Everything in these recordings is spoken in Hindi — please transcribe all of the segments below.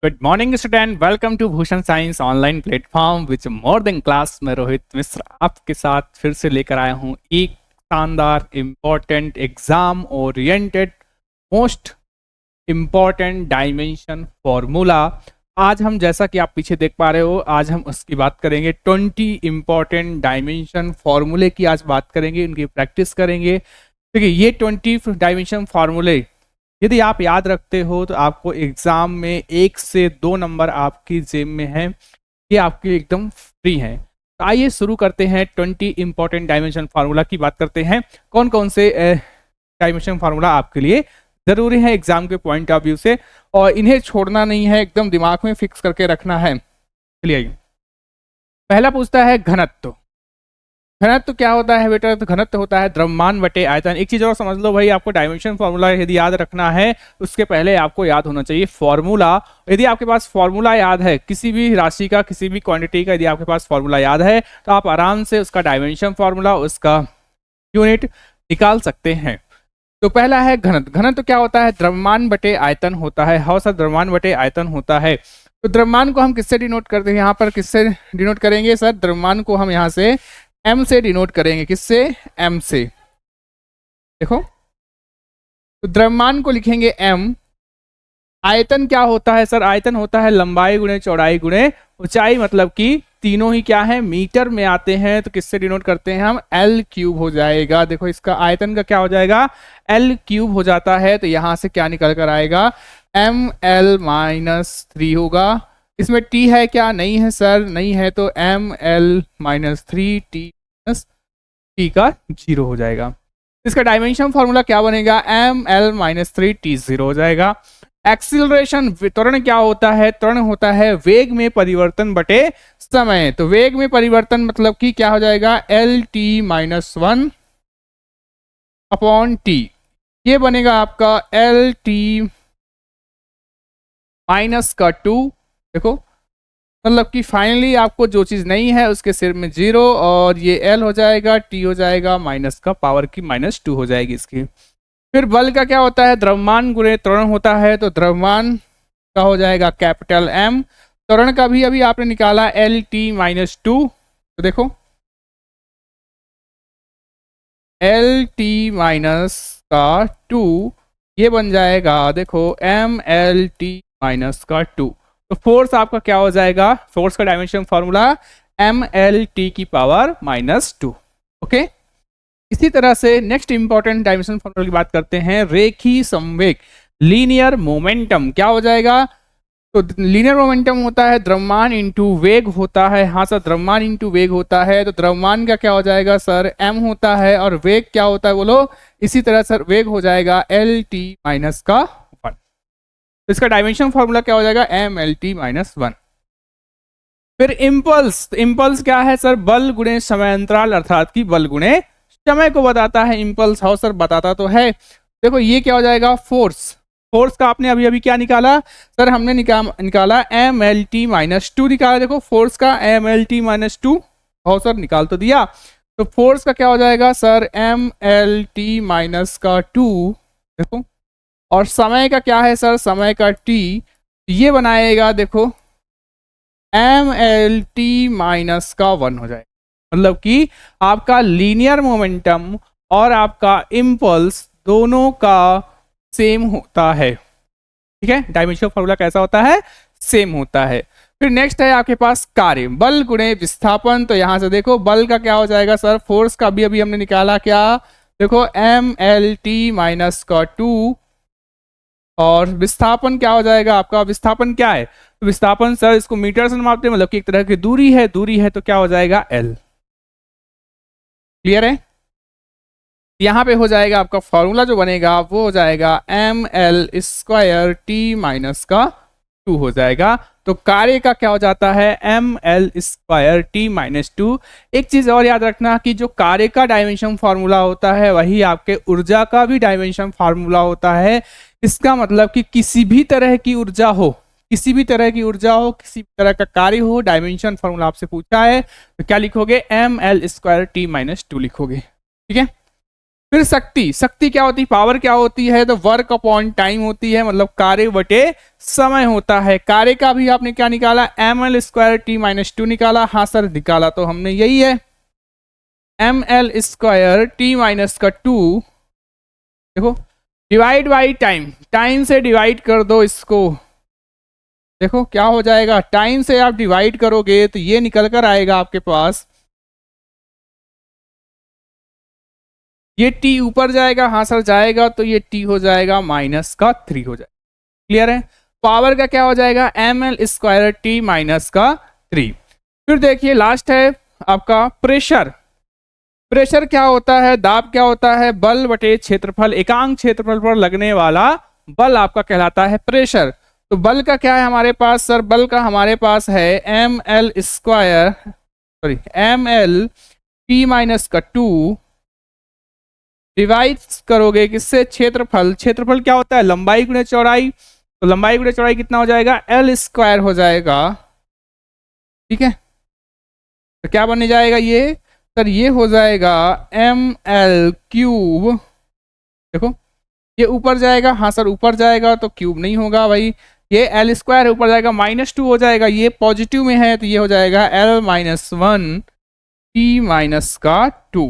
Good morning student, welcome to Bhushan science online platform which more than class. मैं रोहित मिश्र आपके साथ फिर से लेकर आया हूँ एक शानदार important exam oriented most important dimension formula. आज हम, जैसा कि आप पीछे देख पा रहे हो, आज हम उसकी बात करेंगे। 20 इम्पॉर्टेंट डायमेंशन फॉर्मूले की आज बात करेंगे, उनकी प्रैक्टिस करेंगे। देखिए, ये 20 डायमेंशन फॉर्मूले यदि आप याद रखते हो तो आपको एग्जाम में 1 से 2 नंबर आपकी जेब में है, ये आपके एकदम फ्री हैं। तो आइए शुरू करते हैं। 20 इंपॉर्टेंट डायमेंशन फार्मूला की बात करते हैं। कौन कौन से डायमेंशन फार्मूला आपके लिए जरूरी है एग्जाम के पॉइंट ऑफ व्यू से, और इन्हें छोड़ना नहीं है, एकदम दिमाग में फिक्स करके रखना है। चलिए, पहला पूछता है घनत्व। घनत्व क्या होता है बेटा? तो घनत्व होता है द्रव्यमान बटे आयतन। एक चीज और समझ लो भाई, आपको डायमेंशन फॉर्मूला यदि याद रखना है उसके पहले आपको याद होना चाहिए फॉर्मूला। यदि आपके पास फॉर्मूला याद है किसी भी राशि का, किसी भी क्वांटिटी का, यदि आपके पास फॉर्मूला याद है तो आप आराम से उसका डायमेंशन फॉर्मूला, उसका यूनिट निकाल सकते हैं। तो पहला है घनत्व। घनत्व क्या होता है? द्रव्यमान बटे आयतन होता है। How sir? द्रव्यमान बटे आयतन होता है। तो द्रव्यमान को हम किससे डिनोट करते हैं? यहाँ पर किससे डिनोट करेंगे सर? द्रव्यमान को हम यहाँ से m से डिनोट करेंगे। किससे? m से। देखो, तो द्रव्यमान को लिखेंगे m। आयतन क्या होता है सर? आयतन होता है लंबाई गुणे चौड़ाई गुणे ऊंचाई, मतलब कि तीनों ही क्या है? मीटर में आते हैं। तो किससे डिनोट करते हैं हम? L क्यूब हो जाएगा। देखो, इसका आयतन का क्या हो जाएगा? L क्यूब हो जाता है। तो यहां से क्या निकल कर आएगा? ml-3 होगा। इसमें t है क्या? नहीं है सर, नहीं है। तो ml-3 t का 0 हो जाएगा। इसका डायमेंशन फॉर्मूला क्या बनेगा? ml-3 t 0 हो जाएगा। एक्सीलरेशन, त्वरण क्या होता है? त्वरण होता है वेग में परिवर्तन बटे समय। तो वेग में परिवर्तन मतलब कि क्या हो जाएगा? lt-1 upon t। ये बनेगा आपका lt माइनस का 2। देखो, मतलब कि फाइनली आपको जो चीज नहीं है उसके सिर में 0, और ये L हो जाएगा, T हो जाएगा, माइनस का पावर की -2 हो जाएगी इसकी। फिर बल का क्या होता है? द्रव्यमान गुणे त्वरण होता है। तो द्रव्यमान का हो जाएगा कैपिटल M। त्वरण का भी अभी आपने निकाला LT-2। तो देखो, LT-2 ये बन जाएगा, देखो, MLT-2। तो फोर्स आपका क्या हो जाएगा? फोर्स का डायमेंशन फॉर्मूला mlt की पावर -2। ओके, इसी तरह से नेक्स्ट इंपॉर्टेंट डायमेंशन फॉर्मूला की बात करते हैं। रेखीय संवेग, लीनियर मोमेंटम क्या हो जाएगा? तो लीनियर मोमेंटम होता है द्रव्यमान इंटू वेग होता है। हाँ सर, द्रव्यमान इंटू वेग होता है। तो द्रव्यमान का क्या हो जाएगा सर? m होता है, और वेग क्या होता है बोलो? इसी तरह सर वेग हो जाएगा LT-1। तो इसका डायमेंशन फॉर्मूला क्या हो जाएगा? mlt-1। फिर इम्पल्स। इम्पल्स क्या है सर? बल गुणे समय अंतराल, अर्थात कि बल गुणे समय को बताता है इम्पल्स। How sir? बताता तो है। देखो, ये क्या हो जाएगा? फोर्स। फोर्स का आपने अभी अभी क्या निकाला सर? हमने निकाला mlt-2 निकाला। देखो, फोर्स का mlt-2। How sir? निकाल तो दिया। तो फोर्स का क्या हो जाएगा सर? mlt-2। देखो, और समय का क्या है सर? समय का t। ये बनाएगा, देखो, mlt-1 हो जाएगा। मतलब कि आपका लीनियर मोमेंटम और आपका इम्पल्स दोनों का सेम होता है। ठीक है, डायमेंशन फॉर्मूला कैसा होता है? सेम होता है। फिर नेक्स्ट है आपके पास कार्य, बल गुणे विस्थापन। तो यहां से देखो, बल का क्या हो जाएगा सर? फोर्स का भी अभी हमने निकाला क्या? देखो, mlt-2। और विस्थापन क्या हो जाएगा आपका? विस्थापन क्या है? तो विस्थापन सर, इसको मीटर से मापते हैं, मतलब कि एक तरह की दूरी है। दूरी है तो क्या हो जाएगा? L। क्लियर है? यहाँ पे हो जाएगा आपका फॉर्मूला जो बनेगा वो हो जाएगा ml²t-2 हो जाएगा। तो कार्य का क्या हो जाता है? ml²t-2। एक चीज और याद रखना कि जो कार्य का डायमेंशन फॉर्मूला होता है वही आपके ऊर्जा का भी डायमेंशन फॉर्मूला होता है। इसका मतलब कि किसी भी तरह की ऊर्जा हो, किसी भी तरह की ऊर्जा हो, किसी भी तरह का कार्य हो, डायमेंशन फॉर्मूला आपसे पूछा है तो क्या लिखोगे? ml²t-2 लिखोगे। ठीक है, फिर शक्ति, शक्ति क्या होती है, पावर क्या होती है, तो वर्क अपॉन टाइम होती है, मतलब कार्य बटे समय होता है। कार्य का भी आपने क्या निकाला, ml square T minus two निकाला। हाँ सर निकाला तो हमने, यही है ml स्क्वायर टी माइनस का टू, देखो डिवाइड बाई टाइम, टाइम से डिवाइड कर दो इसको, देखो क्या हो जाएगा, टाइम से आप डिवाइड करोगे तो ये निकल कर आएगा आपके पास, ये t ऊपर जाएगा, हाँ सर जाएगा, तो ये t हो जाएगा माइनस का 3 हो जाएगा। क्लियर है। पावर का क्या हो जाएगा, ml स्क्वायर t माइनस का 3। फिर देखिए लास्ट है आपका प्रेशर। प्रेशर क्या होता है, दाब क्या होता है, बल बटे क्षेत्रफल, एकांक क्षेत्रफल पर लगने वाला बल आपका कहलाता है प्रेशर। तो बल का क्या है हमारे पास सर, बल का हमारे पास है ml square, sorry ml p minus का 2 डिवाइड करोगे किससे, क्षेत्रफल, क्षेत्रफल क्या होता है, लंबाई गुणे चौड़ाई, तो लंबाई गुणे चौड़ाई कितना हो जाएगा, एल स्क्वायर हो जाएगा। ठीक है, तो क्या बनने जाएगा ये सर, ये हो जाएगा एम एल क्यूब, देखो ये ऊपर जाएगा, हाँ सर ऊपर जाएगा तो क्यूब नहीं होगा भाई, ये एल स्क्वायर ऊपर जाएगा, -2 हो जाएगा, ये पॉजिटिव में है तो ये हो जाएगा एल माइनस 1 टी माइनस का 2।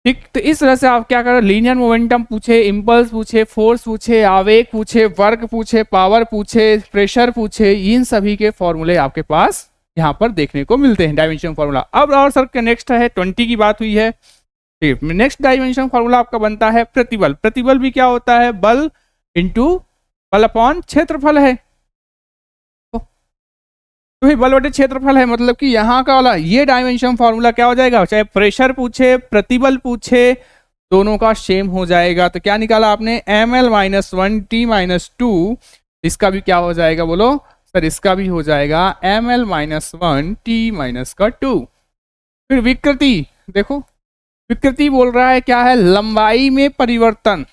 ठीक, तो इस तरह से आप क्या करो, लीनियर मोमेंटम पूछे, इम्पल्स पूछे, फोर्स पूछे, आवेग पूछे, वर्क पूछे, पावर पूछे, प्रेशर पूछे, इन सभी के फॉर्मूले आपके पास यहाँ पर देखने को मिलते हैं, डायमेंशन फॉर्मूला। अब और सर के नेक्स्ट है 20 की बात हुई है, ठीक, नेक्स्ट डायमेंशन फॉर्मूला आपका बनता है प्रतिबल। प्रतिबल भी क्या होता है, बल इंटू बल अपॉन क्षेत्रफल है, तो भाई बल बटे क्षेत्रफल है, मतलब कि यहाँ का वाला ये डायमेंशन फॉर्मूला क्या हो जाएगा, चाहे प्रेशर पूछे प्रतिबल पूछे दोनों का सेम हो जाएगा। तो क्या निकाला आपने, ml माइनस 1 टी माइनस 2, इसका भी क्या हो जाएगा बोलो सर, इसका भी हो जाएगा ml माइनस 1 टी माइनस का 2। फिर विकृति, देखो विकृति बोल रहा है क्या है, लंबाई में परिवर्तन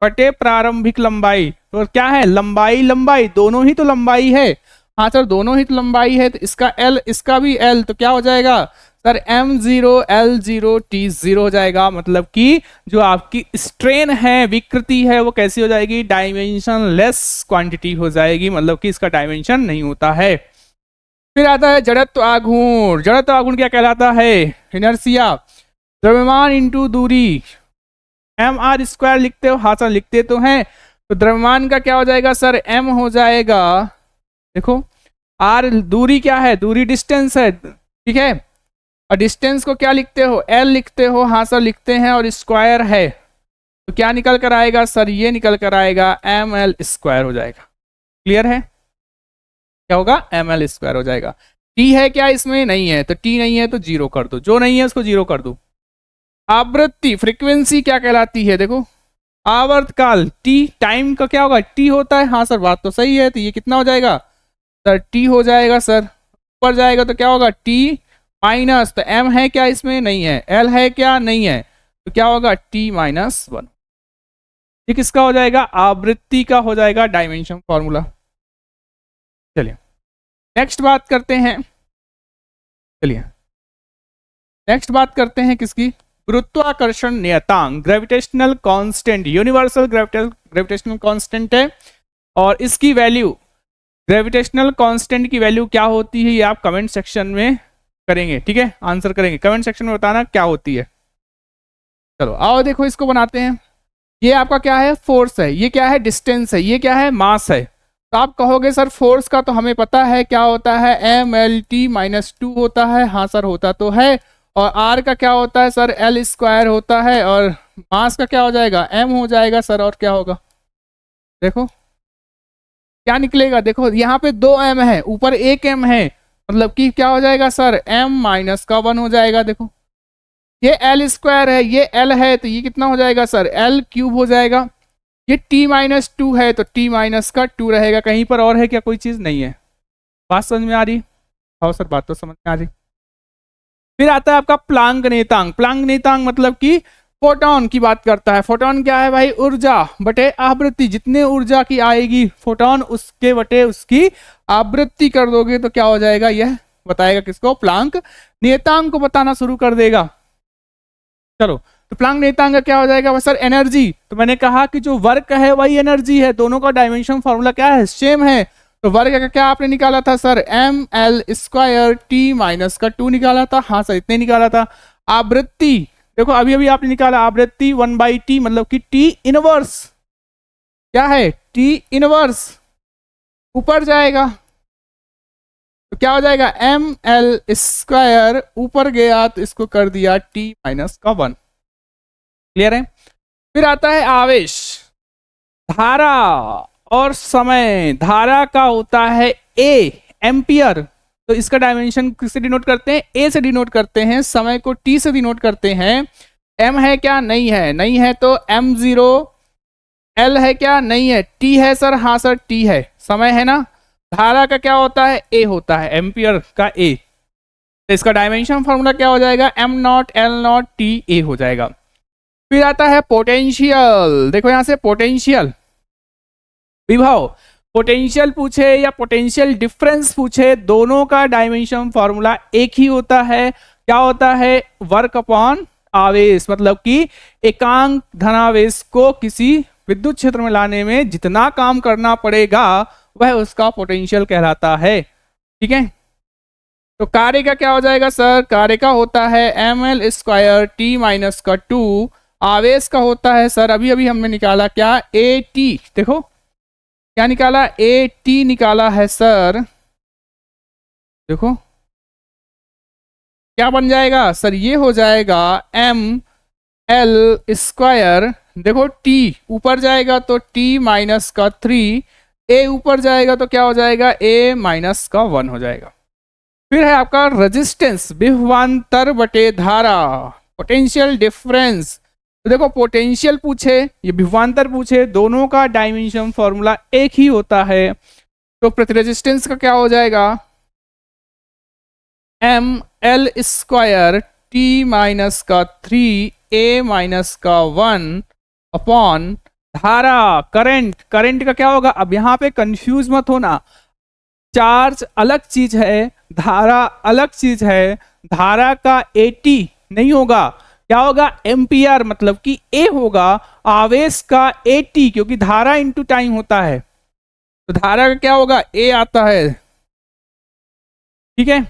बटे प्रारंभिक लंबाई, तो क्या है लंबाई, लंबाई दोनों ही तो लंबाई है, हाँ सर दोनों ही तो लंबाई है, तो इसका L इसका भी L, तो क्या हो जाएगा सर m0 L0 T0 हो जाएगा। मतलब कि जो आपकी स्ट्रेन है, विकृति है, वो कैसी हो जाएगी, डायमेंशन लेस क्वांटिटी हो जाएगी, मतलब कि इसका डायमेंशन नहीं होता है। फिर आता है जड़त्व आघूर्ण। जड़त्व आघूर्ण क्या कहलाता है, इनर्शिया, द्रव्यमान इंटू दूरी, mr स्क्वायर लिखते हो, हाँ सर लिखते तो हैं, तो द्रव्यमान का क्या हो जाएगा सर, m हो जाएगा, देखो r दूरी क्या है, दूरी डिस्टेंस है, ठीक है, और डिस्टेंस को क्या लिखते हो, l लिखते हो, हाँ सर लिखते हैं, और स्क्वायर है, तो क्या निकल कर आएगा सर, ये निकल कर आएगा ml स्क्वायर हो जाएगा। क्लियर है, क्या होगा, ml स्क्वायर हो जाएगा। t है क्या इसमें, नहीं है, तो t नहीं है तो 0 कर दो, जो नहीं है उसको 0 कर दो। आवृत्ति, फ्रीक्वेंसी क्या कहलाती है, देखो आवर्तकाल, t टाइम का क्या होगा, t होता है, हाँ सर बात तो सही है, तो ये कितना हो जाएगा सर, t हो जाएगा सर, ऊपर जाएगा तो क्या होगा t माइनस, तो m है क्या इसमें, नहीं है, l है क्या, नहीं है, तो क्या होगा t माइनस 1। ये किसका हो जाएगा, आवृत्ति का हो जाएगा डायमेंशन फॉर्मूला। चलिए नेक्स्ट बात करते हैं, चलिए नेक्स्ट बात करते हैं किसकी, गुरुत्वाकर्षण नियतांक, gravitational constant, universal gravitational constant है, और इसकी वैल्यू, ग्रेविटेशनल कांस्टेंट की वैल्यू क्या होती है, ये आप कमेंट सेक्शन में करेंगे, ठीक है, आंसर करेंगे, कमेंट सेक्शन में बताना क्या होती है। चलो आओ देखो इसको बनाते हैं। ये आपका क्या है, फोर्स है, ये क्या है, डिस्टेंस है, ये क्या है, मास है। तो आप कहोगे सर फोर्स का तो हमें पता है क्या होता है, mlt माइनस 2 होता है, हाँ सर होता तो है, और r का क्या होता है सर, l स्क्वायर होता है, और मास का क्या हो जाएगा, m हो जाएगा सर, और क्या होगा, देखो क्या निकलेगा, देखो यहाँ पे 2 m है, ऊपर 1 m है, मतलब कि क्या हो जाएगा सर, m माइनस का 1 हो जाएगा। देखो ये l स्क्वायर है, ये l है, तो ये कितना हो जाएगा सर, l क्यूब हो जाएगा। ये t माइनस 2 है, तो t माइनस का 2 रहेगा। कहीं पर और है क्या, कोई चीज नहीं है, बात समझ में आ रही, हाँ सर बात तो समझ में आ रही। फिर आता है आपका प्लांक नियतांक। प्लांक नियतांक मतलब कि फोटोन की बात करता है। फोटोन क्या है भाई, ऊर्जा बटे आवृत्ति, जितने ऊर्जा की आएगी फोटोन उसके बटे उसकी आवृत्ति कर दोगे तो क्या हो जाएगा, यह बताएगा किसको, प्लांक नियतांक को बताना शुरू कर देगा। चलो तो प्लांक नियतांक क्या हो जाएगा सर एनर्जी। तो मैंने कहा कि जो वर्क है वही एनर्जी है, दोनों का डायमेंशन फॉर्मूला क्या है सेम है। तो वर्क का क्या आपने निकाला था sir M L square T minus का 2 निकाला था, हाँ सर इतने निकाला था। आवृत्ति देखो अभी अभी आपने निकाला आवृत्ति 1/t मतलब कि टी इनवर्स क्या है टी इनवर्स ऊपर जाएगा तो क्या हो जाएगा एम एल स्क्वायर ऊपर गया तो इसको कर दिया टी माइनस का 1। क्लियर है। फिर आता है आवेश, धारा और समय। धारा का होता है ए एम्पियर, तो इसका डायमेंशन किससे डिनोट करते हैं ए से डिनोट करते हैं, समय को टी से डिनोट करते हैं। एम है क्या नहीं है, नहीं है तो m0। एल है क्या नहीं है, टी है सर हाँ सर टी है, समय है ना। धारा का क्या होता है ए होता है एम्पियर का ए, तो इसका डायमेंशन फॉर्मूला क्या हो जाएगा am naught L not T A हो जाएगा। फिर आता है पोटेंशियल, देखो यहां से पोटेंशियल विभव, पोटेंशियल पूछे या पोटेंशियल डिफरेंस पूछे, दोनों का डायमेंशन फॉर्मूला एक ही होता है। क्या होता है वर्क अपॉन आवेश, मतलब कि एकांक धनावेश को किसी विद्युत क्षेत्र में लाने में जितना काम करना पड़ेगा वह उसका पोटेंशियल कहलाता है। ठीक है। तो कार्य का क्या हो जाएगा सर, कार्य का होता है M L square T minus का 2। आवेश का होता है सर अभी अभी हमने निकाला क्या ए टी, देखो क्या निकाला ए टी निकाला है सर, देखो क्या बन जाएगा सर ये हो जाएगा एम एल स्क्वायर, देखो टी ऊपर जाएगा तो टी माइनस का 3, ए ऊपर जाएगा तो क्या हो जाएगा ए माइनस का 1 हो जाएगा। फिर है आपका रेजिस्टेंस, विभवांतर बटे धारा, पोटेंशियल डिफरेंस। तो देखो पोटेंशियल पूछे ये विभवांतर पूछे, दोनों का डायमेंशन फॉर्मूला एक ही होता है। तो प्रति रेजिस्टेंस का क्या हो जाएगा M L square T minus का 3 ए माइनस का 1 अपॉन धारा करंट, करंट का क्या होगा, अब यहाँ पे कंफ्यूज मत होना, चार्ज अलग चीज है धारा अलग चीज है। धारा का 80 नहीं होगा, क्या होगा एम्पियर, मतलब कि ए होगा। आवेश का 80 क्योंकि धारा इनटू टाइम होता है, तो धारा का क्या होगा ए आता है। ठीक है,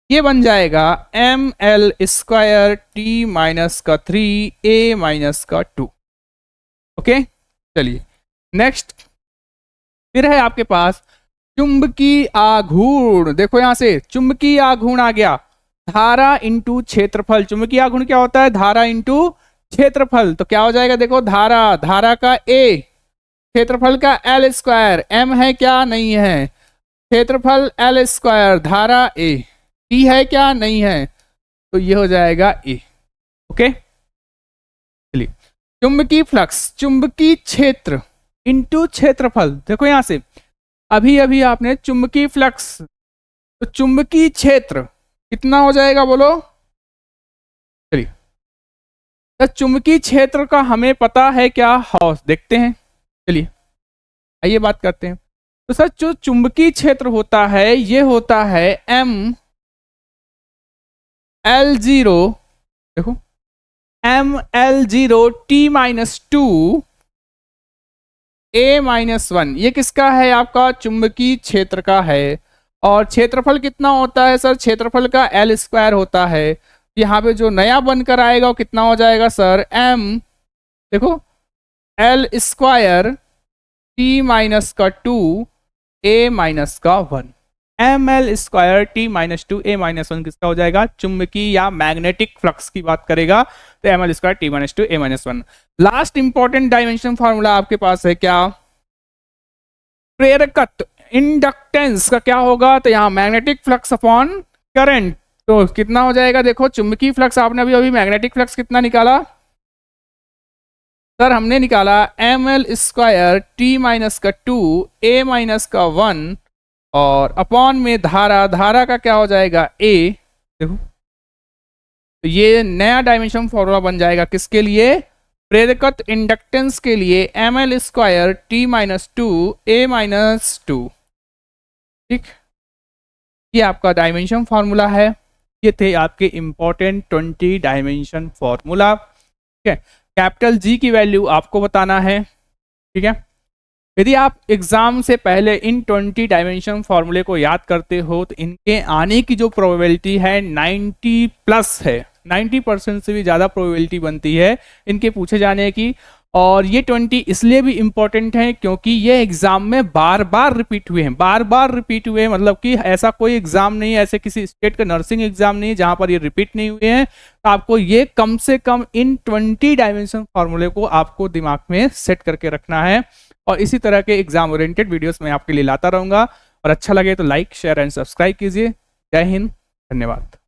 ये बन जाएगा M L square T minus का 3 ए माइनस का 2। ओके चलिए नेक्स्ट। फिर है आपके पास चुंबकीय आघूर्ण, देखो यहां से चुंबकीय आघूर्ण आ गया, धारा इंटू क्षेत्रफल। चुंबकीय आघूर्ण क्या होता है धारा इंटू क्षेत्रफल, तो क्या हो जाएगा देखो धारा, धारा का ए, क्षेत्रफल का एल स्क्वायर, एम है क्या नहीं है, क्षेत्रफल एल स्क्वायर, धारा ए, टी है क्या नहीं है, तो ये हो जाएगा ए। ओके चलिए चुंबकीय फ्लक्स, चुंबकीय क्षेत्र इंटू क्षेत्रफल। देखो यहां से अभी अभी आपने चुंबकीय फ्लक्स, तो चुंबकीय क्षेत्र कितना हो जाएगा बोलो। चलिए तो चुंबकीय क्षेत्र का हमें पता है क्या हौस, देखते हैं चलिए आइए बात करते हैं। तो सर जो चुंबकीय क्षेत्र होता है ये होता है एम एल जीरो, देखो M L zero T minus 2 A minus 1, ये किसका है आपका चुंबकीय क्षेत्र का है। और क्षेत्रफल कितना होता है सर, क्षेत्रफल का एल स्क्वायर होता है। यहाँ पे जो नया बनकर आएगा वो कितना हो जाएगा सर एम, देखो एल स्क्वायर टी माइनस का 2 ए माइनस का 1, M L square T minus 2 A minus 1 किसका हो जाएगा चुंबकीय या मैग्नेटिक फ्लक्स की बात करेगा, तो M L square T minus 2 A minus 1। Last important dimension formula आपके पास है क्या, प्रेरकत्व इंडक्टेंस का क्या होगा, तो यहाँ मैग्नेटिक फ्लक्स अपॉन करंट, तो कितना हो जाएगा देखो चुंबकीय फ्लक्स आपने अभी अभी मैग्नेटिक फ्लक्स कितना निकाला सर, हमने निकाला M L square T minus का 2 ए माइनस का 1 और अपॉन में धारा, धारा का क्या हो जाएगा ए, देखो तो ये नया डायमेंशन फॉर्मूला बन जाएगा किसके लिए, प्रेरकत्व इंडक्टेंस के लिए, M L square T minus 2 A minus 2। ठीक, ये आपका डायमेंशन फॉर्मूला है। ये थे आपके इंपॉर्टेंट 20 डायमेंशन फॉर्मूला। ठीक है, कैपिटल जी की वैल्यू आपको बताना है। ठीक है, यदि आप एग्जाम से पहले इन 20 डायमेंशन फॉर्मूले को याद करते हो तो इनके आने की जो प्रोबेबिलिटी है 90 प्लस है, 90% से भी ज़्यादा प्रोबेबिलिटी बनती है इनके पूछे जाने की। और ये 20 इसलिए भी इम्पोर्टेंट है क्योंकि ये एग्जाम में बार बार रिपीट हुए हैं, बार बार रिपीट हुए हैं, मतलब कि ऐसा कोई एग्जाम नहीं है, ऐसे किसी स्टेट का नर्सिंग एग्जाम नहीं है जहां पर ये रिपीट नहीं हुए हैं। तो आपको ये कम से कम इन 20 डायमेंशन फॉर्मूले को आपको दिमाग में सेट करके रखना है। और इसी तरह के एग्जाम ओरिएंटेड वीडियोस मैं आपके लिए लाता रहूंगा। और अच्छा लगे तो लाइक शेयर एंड सब्सक्राइब कीजिए। जय हिंद, धन्यवाद।